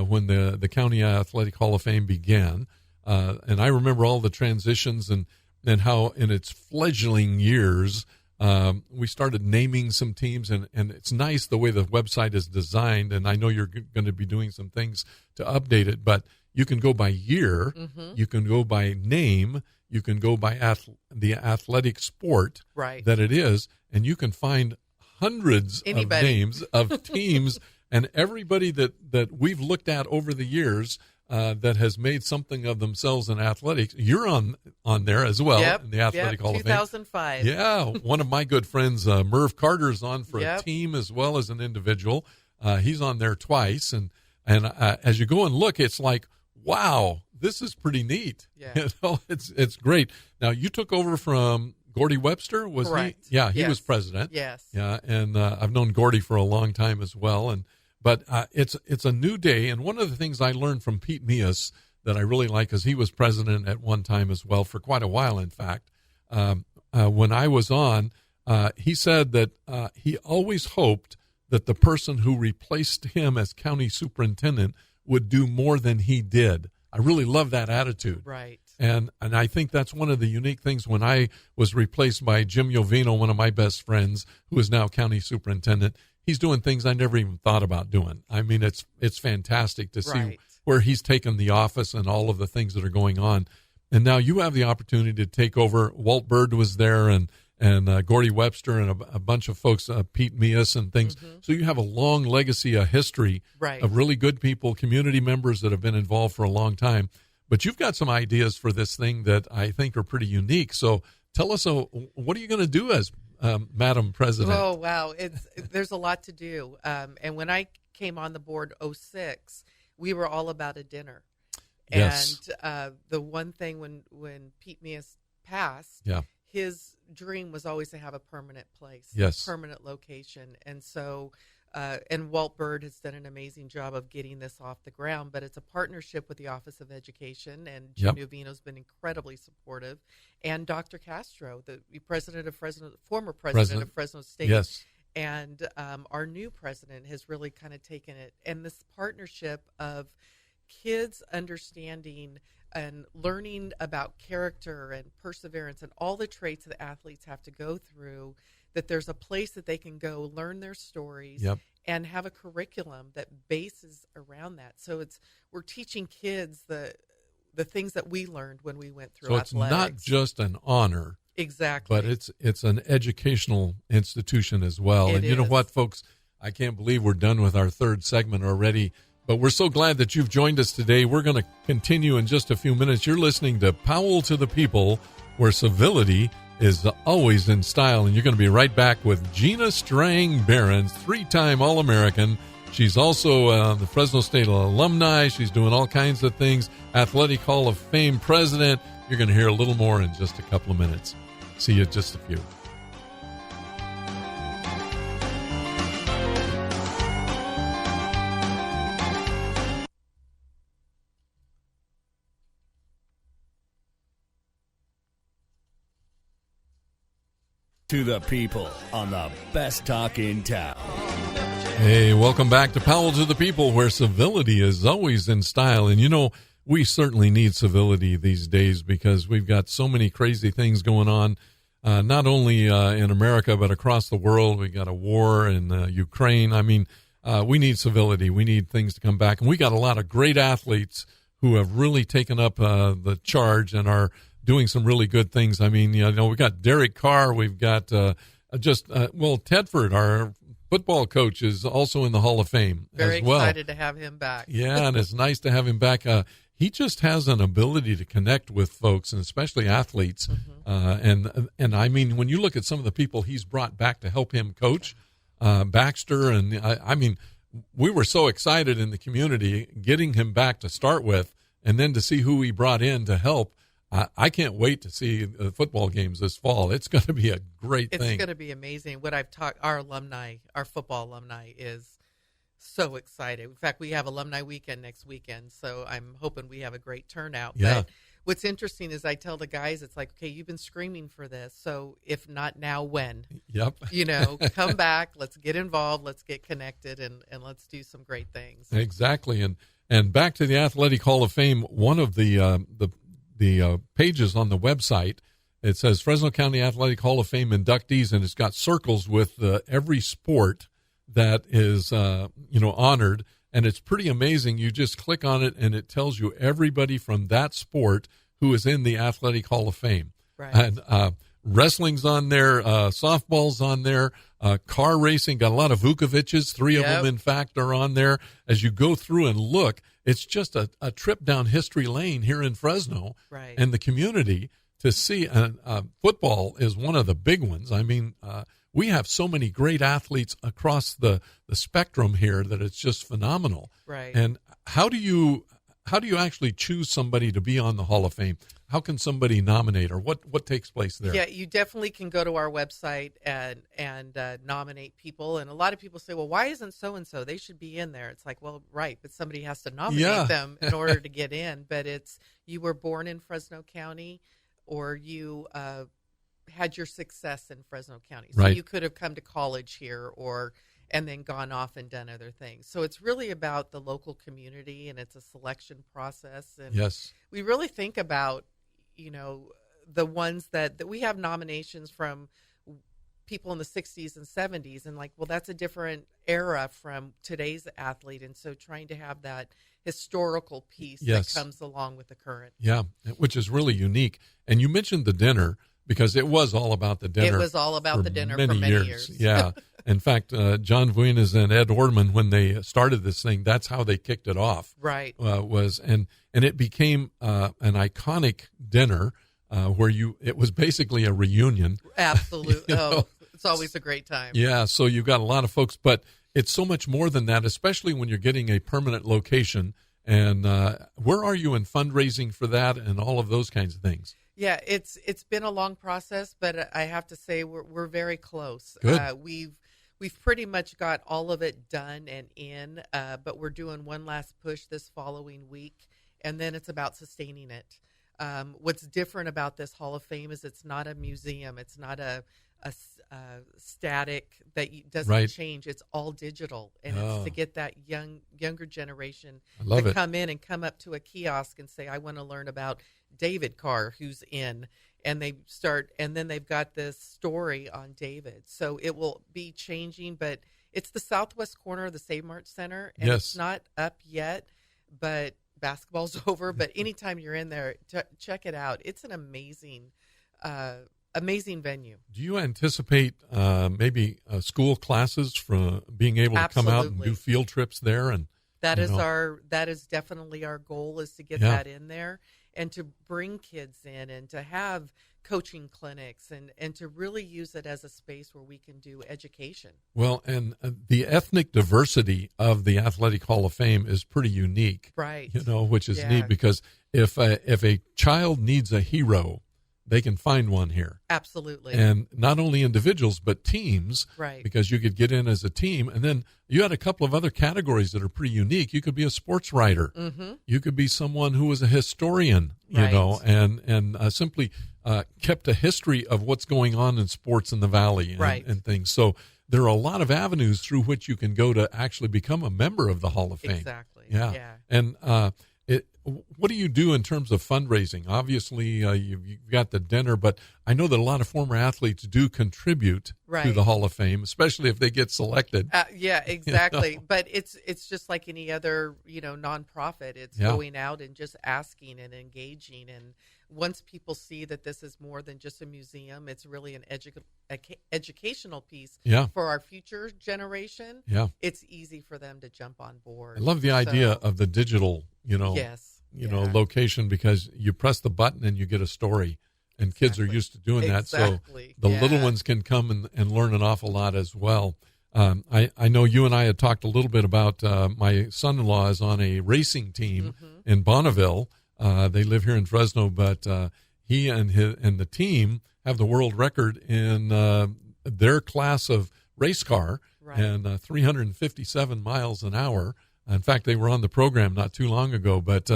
Speaker 1: when the County Athletic Hall of Fame began. And I remember all the transitions and how in its fledgling years, we started naming some teams, and it's nice the way the website is designed. And I know you're going to be doing some things to update it, but you can go by year, you can go by name, you can go by the athletic sport that it is, and you can find hundreds of names of teams and everybody that we've looked at over the years that has made something of themselves in athletics. You're on there as well in the Athletic Hall of Fame.
Speaker 2: 2005.
Speaker 1: Yeah, one of my good friends, Merv Carter, is on for a team as well as an individual. He's on there twice, and as you go and look, it's like, wow, this is pretty neat.
Speaker 2: Yeah.
Speaker 1: It's great. Now, you took over from Gordy Webster, was
Speaker 2: Correct.
Speaker 1: he? Yeah, he was president.
Speaker 2: Yes.
Speaker 1: Yeah, and I've known Gordy for a long time as well, But it's a new day, and one of the things I learned from Pete Mias that I really like, because he was president at one time as well for quite a while, in fact. When I was on, he said that he always hoped that the person who replaced him as county superintendent would do more than he did. I really love that attitude.
Speaker 2: Right.
Speaker 1: And I think that's one of the unique things when I was replaced by Jim Jovino, one of my best friends, who is now county superintendent. He's doing things I never even thought about doing. I mean, it's fantastic to see where he's taken the office and all of the things that are going on. And now you have the opportunity to take over. Walt Bird was there, and Gordy Webster, and a bunch of folks, Pete Mias and things. So you have a long legacy, a history of really good people, community members that have been involved for a long time. But you've got some ideas for this thing that I think are pretty unique. So tell us, what are you going to do as Madam President?
Speaker 2: Oh, wow. There's a lot to do. And when I came on the board 2006, we were all about a dinner.
Speaker 1: Yes.
Speaker 2: And the one thing when Pete Meas passed, his dream was always to have a permanent place, permanent location. And so, and Walt Bird has done an amazing job of getting this off the ground, but it's a partnership with the Office of Education, and Jim Nuvino's been incredibly supportive. And Dr. Castro, the president of Fresno, former president of Fresno State.
Speaker 1: Yes.
Speaker 2: And our new president has really kind of taken it. And this partnership of kids understanding and learning about character and perseverance and all the traits that athletes have to go through, that there's a place that they can go learn their stories and have a curriculum that bases around that. So we're teaching kids the things that we learned when we went through athletics.
Speaker 1: So it's not just an honor.
Speaker 2: Exactly.
Speaker 1: But it's an educational institution as well. And you know what, folks? I can't believe we're done with our third segment already. But we're so glad that you've joined us today. We're going to continue in just a few minutes. You're listening to Powell to the People, where civility is always in style. And you're going to be right back with Gena Strang Behrens, 3-time All-American. She's also the Fresno State alumni. She's doing all kinds of things. Athletic Hall of Fame president. You're going to hear a little more in just a couple of minutes. See you in just a few.
Speaker 3: To the people on the best talk in town.
Speaker 1: Hey, welcome back to Powell to the People, where civility is always in style. And, you know, we certainly need civility these days because we've got so many crazy things going on, not only in America, but across the world. We got a war in Ukraine. I mean, we need civility. We need things to come back. And we got a lot of great athletes who have really taken up the charge and are doing some really good things. I mean, you know, we got Derek Carr. We've got Tedford, our football coach, is also in the Hall of Fame
Speaker 2: Very
Speaker 1: as well.
Speaker 2: excited to have him back.
Speaker 1: Yeah, and it's nice to have him back. He just has an ability to connect with folks, and especially athletes. And I mean, when you look at some of the people he's brought back to help him coach, Baxter, and I mean, we were so excited in the community getting him back to start with, and then to see who he brought in to help. I can't wait to see the football games this fall. It's going to be a great thing.
Speaker 2: It's going to be amazing. What I've taught our football alumni is so excited. In fact, we have alumni weekend next weekend, so I'm hoping we have a great turnout.
Speaker 1: Yeah.
Speaker 2: But what's interesting is I tell the guys, it's like, okay, you've been screaming for this, so if not now, when?
Speaker 1: Yep.
Speaker 2: You know, come back, let's get involved, let's get connected, and let's do some great things.
Speaker 1: Exactly. And back to the Athletic Hall of Fame, one of the pages on the website, it says Fresno County Athletic Hall of Fame inductees, and it's got circles with every sport that is honored, and it's pretty amazing. You just click on it and it tells you everybody from that sport who is in the Athletic Hall of Fame.
Speaker 2: Right.
Speaker 1: And wrestling's on there, softball's on there, car racing, got a lot of Vukovic's, 3 of them in fact are on there. As you go through and look, it's just a trip down history lane here in Fresno and the community to see. Football is one of the big ones. I mean, we have so many great athletes across the spectrum here that it's just phenomenal.
Speaker 2: Right.
Speaker 1: And how do you actually choose somebody to be on the Hall of Fame? How can somebody nominate, or what takes place there?
Speaker 2: Yeah, you definitely can go to our website and nominate people. And a lot of people say, well, why isn't so-and-so? They should be in there. It's like, well, right, but somebody has to nominate them in order to get in. But it's, you were born in Fresno County, or you had your success in Fresno County. So you could have come to college here and then gone off and done other things. So it's really about the local community, and it's a selection process. And we really think about, the ones that we have nominations from people in the 60s and 70s, and like, well, that's a different era from today's athlete. And so trying to have that historical piece that comes along with the current.
Speaker 1: Yeah, which is really unique. And you mentioned the dinner, because it was all about the dinner.
Speaker 2: It was all about the dinner for many years.
Speaker 1: Yeah. In fact, John Vuenas and Ed Orman, when they started this thing, that's how they kicked it off.
Speaker 2: Right.
Speaker 1: And it became an iconic dinner where it was basically a reunion.
Speaker 2: Absolutely. It's always a great time.
Speaker 1: Yeah. So you've got a lot of folks, but it's so much more than that, especially when you're getting a permanent location. And where are you in fundraising for that and all of those kinds of things?
Speaker 2: Yeah, it's been a long process, but I have to say we're very close.
Speaker 1: Good.
Speaker 2: We've pretty much got all of it done and in, but we're doing one last push this following week, and then it's about sustaining it. What's different about this Hall of Fame is it's not a museum. It's not a static that doesn't change. It's all digital, and it's to get that younger generation to come in and come up to a kiosk and say, I want to learn about David Carr, who's in, and they start, and then they've got this story on David. So it will be changing, but it's the southwest corner of the Save Mart Center, and it's not up yet, but basketball's over. But anytime you're in there, check it out. It's an amazing venue.
Speaker 1: Do you anticipate maybe school classes from being able to come out and do field trips there? And that
Speaker 2: is definitely our goal, is to get that in there and to bring kids in and to have coaching clinics and to really use it as a space where we can do education.
Speaker 1: Well, and the ethnic diversity of the Athletic Hall of Fame is pretty unique,
Speaker 2: right?
Speaker 1: Which is neat, because if a child needs a hero, they can find one here.
Speaker 2: Absolutely.
Speaker 1: And not only individuals, but teams.
Speaker 2: Right.
Speaker 1: Because you could get in as a team. And then you had a couple of other categories that are pretty unique. You could be a sports writer.
Speaker 2: Mm-hmm.
Speaker 1: You could be someone who was a historian, and simply kept a history of what's going on in sports in the Valley and things. So there are a lot of avenues through which you can go to actually become a member of the Hall of Fame.
Speaker 2: Exactly.
Speaker 1: Yeah. And what do you do in terms of fundraising? Obviously, you've got the dinner, but I know that a lot of former athletes do contribute to the Hall of Fame, especially if they get selected.
Speaker 2: Yeah, exactly. But it's just like any other nonprofit. It's going out and just asking and engaging. And once people see that this is more than just a museum, it's really an educational piece for our future generation.
Speaker 1: Yeah,
Speaker 2: it's easy for them to jump on board.
Speaker 1: I love the idea of the digital, location, because you press the button and you get a story, and kids are used to doing that. So the little ones can come and learn an awful lot as well. I know you and I had talked a little bit about my son-in-law is on a racing team in Bonneville. They live here in Fresno, but he and the team have the world record in their class of race car, and 357 miles an hour. In fact, they were on the program not too long ago, but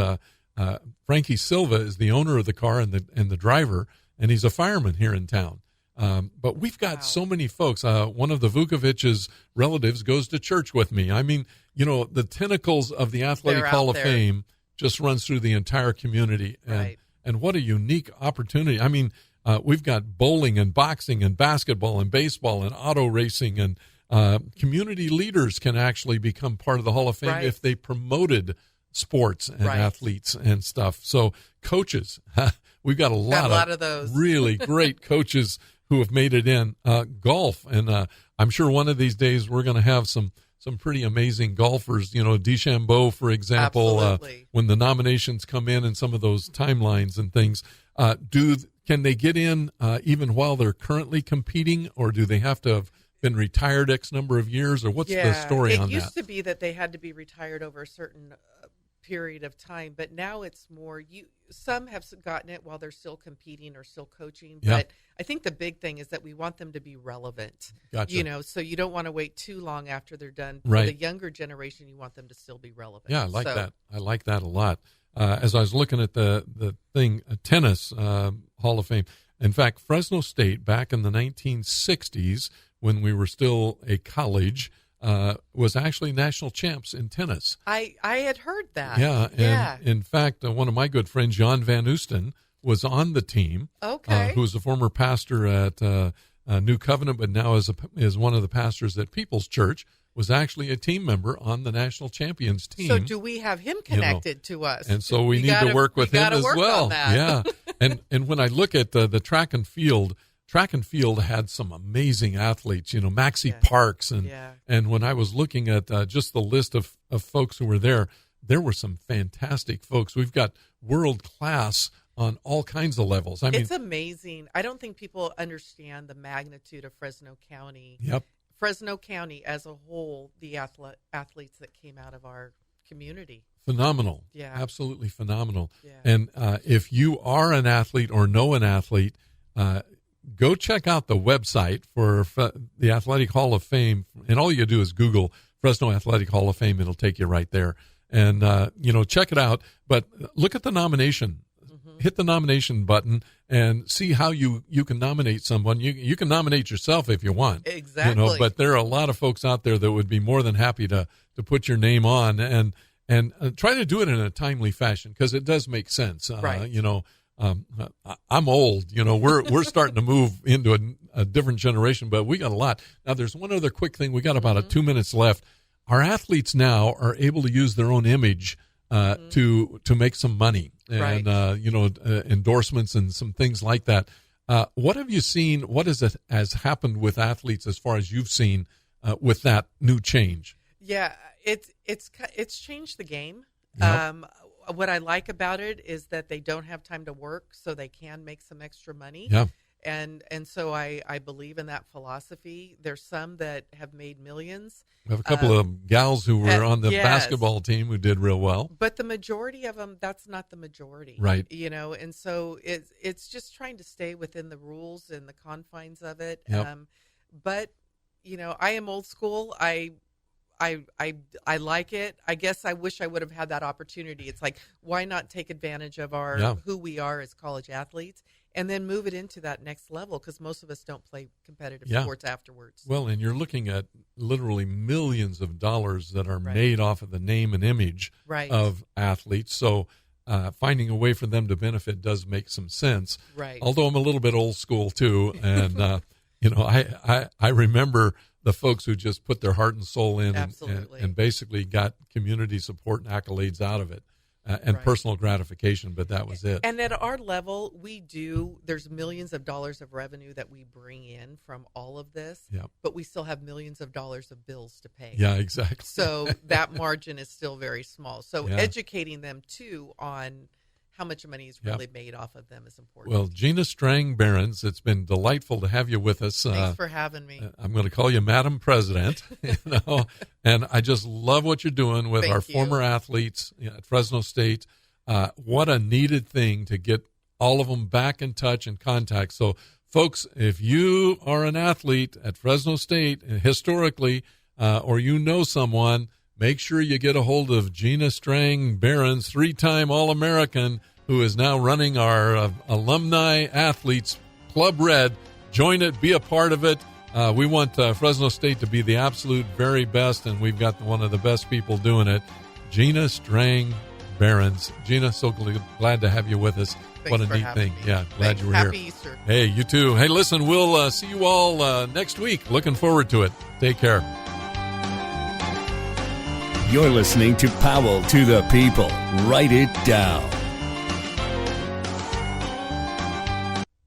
Speaker 1: Frankie Silva is the owner of the car and the driver, and he's a fireman here in town. But we've got so many folks. One of the Vukovic's relatives goes to church with me. I mean, the tentacles of the Athletic Hall of Fame just runs through the entire community. And what a unique opportunity. I mean, we've got bowling and boxing and basketball and baseball and auto racing, and community leaders can actually become part of the Hall of Fame if they promoted sports and athletes and stuff. So coaches, we've got a lot of those really great coaches who have made it in. Golf, and I'm sure one of these days we're going to have some pretty amazing golfers. DeChambeau, for example, when the nominations come in and some of those timelines and things, can they get in even while they're currently competing, or do they have to have been retired X number of years, or what's the story on that?
Speaker 2: It used to be that they had to be retired over a certain period of time, but now it's more, some have gotten it while they're still competing or still coaching, but I think the big thing is that we want them to be relevant.
Speaker 1: Gotcha.
Speaker 2: So you don't want to wait too long after they're done. For the younger generation, you want them to still be relevant.
Speaker 1: Yeah, I like that. I like that a lot. As I was looking at the thing, tennis Hall of Fame, in fact, Fresno State back in the 1960s, when we were still a college, was actually national champs in tennis. I had heard that. Yeah. And in fact, one of my good friends, Jan Van Oosten, was on the team. Okay. Who was a former pastor at New Covenant, but now is one of the pastors at People's Church, was actually a team member on the national champions team.
Speaker 2: So do we have him connected to us?
Speaker 1: And so we need to work with him as well. Yeah. And when I look at the track and field had some amazing athletes, Maxie Parks. And when I was looking at just the list of folks who were there were some fantastic folks. We've got world class on all kinds of levels. I mean,
Speaker 2: it's amazing. I don't think people understand the magnitude of Fresno County.
Speaker 1: Yep.
Speaker 2: Fresno County as a whole, the athletes that came out of our community.
Speaker 1: Phenomenal.
Speaker 2: Yeah.
Speaker 1: Absolutely phenomenal.
Speaker 2: Yeah.
Speaker 1: And if you are an athlete or know an athlete, go check out the website for the Athletic Hall of Fame. And all you do is Google Fresno Athletic Hall of Fame. It'll take you right there. And, check it out. But look at the nomination. Mm-hmm. Hit the nomination button and see how you can nominate someone. You can nominate yourself if you want.
Speaker 2: Exactly.
Speaker 1: But there are a lot of folks out there that would be more than happy to put your name on and try to do it in a timely fashion, because it does make sense.
Speaker 2: Right.
Speaker 1: I'm old. We're starting to move into a different generation, but we got a lot. Now, there's one other quick thing. We got about 2 minutes left. Our athletes now are able to use their own image to make some money and endorsements and some things like that. What have you seen? What has happened with athletes as far as you've seen with that new change?
Speaker 2: Yeah, it's changed the game.
Speaker 1: Yep.
Speaker 2: What I like about it is that they don't have time to work, so they can make some extra money.
Speaker 1: Yeah.
Speaker 2: And so I believe in that philosophy. There's some that have made millions.
Speaker 1: We have a couple of gals who were on the basketball team who did real well.
Speaker 2: But the majority of them, that's not the majority.
Speaker 1: Right.
Speaker 2: And so it's just trying to stay within the rules and the confines of it.
Speaker 1: Yep.
Speaker 2: But, I am old school. I like it. I guess I wish I would have had that opportunity. It's like, why not take advantage of who we are as college athletes and then move it into that next level? Because most of us don't play competitive sports afterwards.
Speaker 1: Well, and you're looking at literally millions of dollars that are made off of the name and image of athletes. So finding a way for them to benefit does make some sense.
Speaker 2: Right.
Speaker 1: Although I'm a little bit old school too. And, I remember the folks who just put their heart and soul in and basically got community support and accolades out of it and personal gratification, but that was it.
Speaker 2: And at our level, there's millions of dollars of revenue that we bring in from all of this, but we still have millions of dollars of bills to pay.
Speaker 1: Yeah, exactly.
Speaker 2: So that margin is still very small. So educating them too on how much money is really made off of them is important.
Speaker 1: Well, Gena Strang Behrens, it's been delightful to have you with us.
Speaker 2: Thanks for having me.
Speaker 1: I'm going to call you Madam President, and I just love what you're doing with our former athletes at Fresno State. What a needed thing to get all of them back in touch and contact. So, folks, if you are an athlete at Fresno State historically, or you know someone, make sure you get a hold of Gena Strang Behrens, 3-time All-American, who is now running our Alumni Athletes Club Red. Join it, be a part of it. We want Fresno State to be the absolute very best, and we've got one of the best people doing it, Gena Strang Behrens. Gena, so glad to have you with us.
Speaker 2: Thanks
Speaker 1: what a
Speaker 2: for
Speaker 1: neat thing.
Speaker 2: Me.
Speaker 1: Yeah, glad you were here.
Speaker 2: Happy Easter.
Speaker 1: Hey, you too. Hey, listen, we'll see you all next week. Looking forward to it. Take care.
Speaker 3: You're listening to Powell to the People. Write it down.